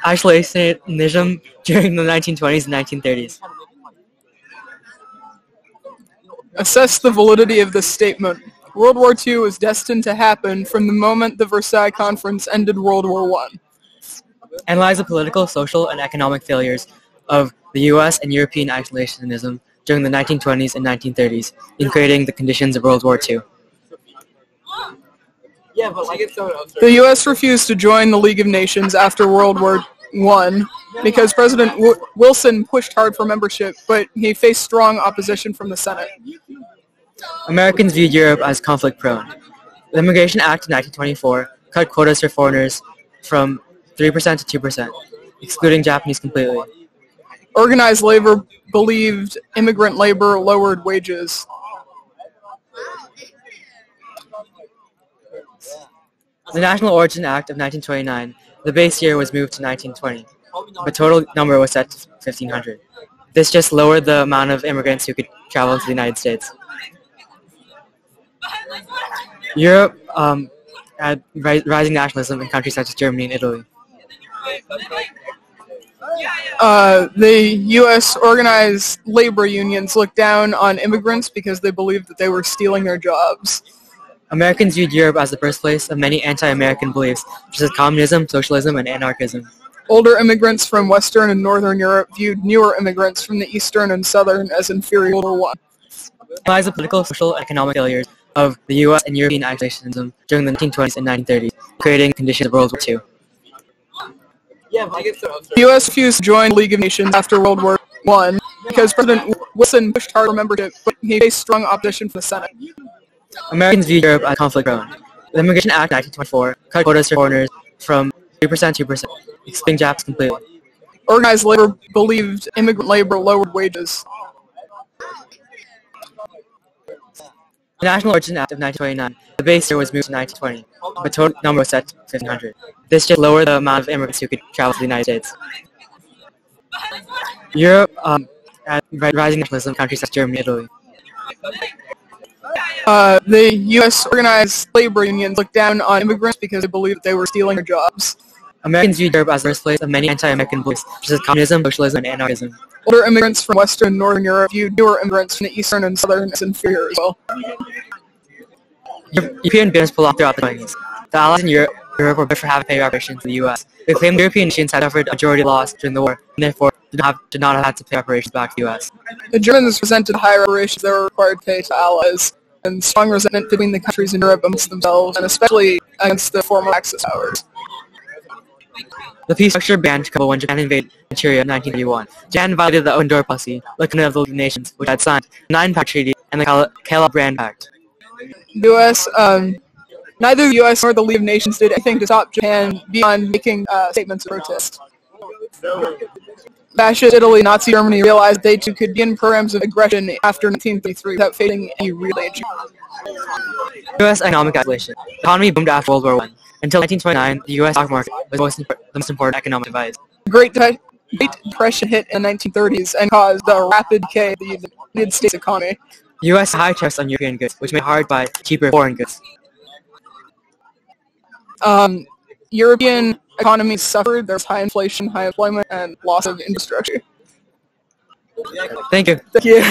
Isolationism during the 1920s and 1930s. Assess the validity of this statement. World War II was destined to happen from the moment the Versailles Conference ended World War I. Analyze the political, social, and economic failures of the U.S. and European isolationism during the 1920s and 1930s in creating the conditions of World War II. The U.S. refused to join the League of Nations after World War I because President Wilson pushed hard for membership, but he faced strong opposition from the Senate. Americans viewed Europe as conflict-prone. The Immigration Act of 1924 cut quotas for foreigners from 3% to 2%, excluding Japanese completely. Organized labor believed immigrant labor lowered wages. The National Origin Act of 1929, the base year was moved to 1920, but total number was set to 1,500. This just lowered the amount of immigrants who could travel to the United States. Europe had rising nationalism in countries such as Germany and Italy. The U.S. organized labor unions looked down on immigrants because they believed that they were stealing their jobs. Americans viewed Europe as the birthplace of many anti-American beliefs, such as communism, socialism, and anarchism. Older immigrants from Western and Northern Europe viewed newer immigrants from the Eastern and Southern as inferior to one. Analyze the political, social, and economic failures of the U.S. and European isolationism during the 1920s and 1930s, creating conditions of World War II. The U.S. refused to join the League of Nations after World War I because President Wilson pushed hard for membership, but he faced strong opposition from the Senate. Americans viewed Europe as conflict-prone. The Immigration Act of 1924 cut quotas for foreigners from 3% to 2%, excluding Japanese completely. Organized labor believed immigrant labor lowered wages. The National Origin Act of 1929, the base year was moved to 1920, but total number was set to 1,500. This just lowered the amount of immigrants who could travel to the United States. Europe had rising nationalism in countries such as Germany and Italy. The U.S. organized labor unions looked down on immigrants because they believed they were stealing their jobs. Americans viewed Europe as the birthplace of many anti-American beliefs, such as communism, socialism, and anarchism. Older immigrants from Western and Northern Europe viewed newer immigrants from the Eastern and Southern as inferior as well. European business pulled off throughout the 20s. The Allies in Europe were better for having pay reparations in the U.S. They claimed European nations had suffered a majority loss during the war, and therefore did not have had to pay reparations back to the U.S. The Germans resented higher reparations they were required to pay to allies, and strong resentment between the countries in Europe amongst themselves, and especially against the former Axis powers. The peace structure began to crumble when Japan invaded Manchuria in 1931. Japan violated the Open Door policy, like the League of Nations, which had signed the Nine-Pact Treaty and the Kellogg-Brand Pact. Neither the U.S. nor the League of Nations did anything to stop Japan beyond making statements of protest. Fascist Italy and Nazi Germany realized they too could begin programs of aggression after 1933 without facing any real danger. U.S. economic isolation. The economy boomed after World War I. Until 1929, the U.S. stock market was the most important economic device. The Great Depression hit in the 1930s and caused the rapid decay of the United States economy. The U.S. had high tariffs on European goods, which made it hard to buy cheaper foreign goods. European economies suffered. There was high inflation, high employment, and loss of infrastructure. Thank you. Thank you.